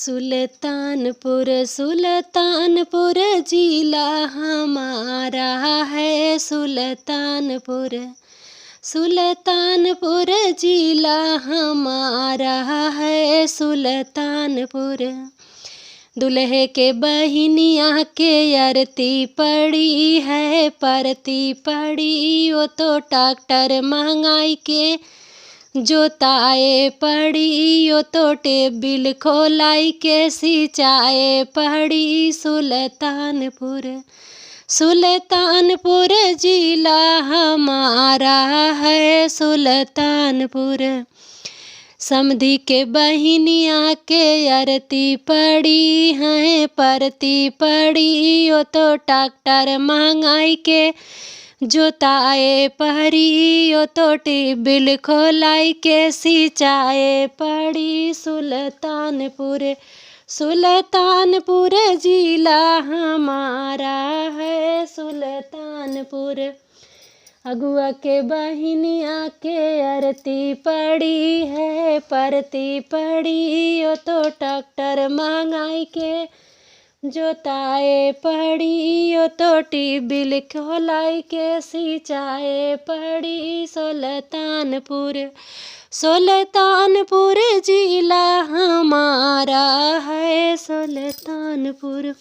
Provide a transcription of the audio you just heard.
सुल्तानपुर सुल्तानपुर जिला हमारा है। सुल्तानपुर सुल्तानपुर जिला हमारा है। सुल्तानपुर दुल्हे के बहिनिया के आरती पड़ी है, परती पड़ी वो तो ट्रैक्टर महंगाई के जोताए पड़ी, यो तो टेबिल खोलाई के सिंचाए पड़ी। सुल्तानपुर सुल्तानपुर जिला हमारा है। सुल्तानपुर समधी के बहिनिया के आरती पड़ी है, परती पड़ी वो तो ट्रैक्टर महंगाई के जोताए पड़ी, यो तो टेबिल खोलाई के सिंचाए पड़ी। सुल्तानपुर सुल्तानपुर जिला हमारा है। सुल्तानपुर अगुआ के बहिनिया के आरती पड़ी है, परती पड़ी यो तो ट्रैक्टर महंगाई के जोताए पड़ी, यो तो टेबिल खोलाई के सिंचाए पड़ी। सुल्तानपुर सुल्तानपुर जिला हमारा है। सुल्तानपुर।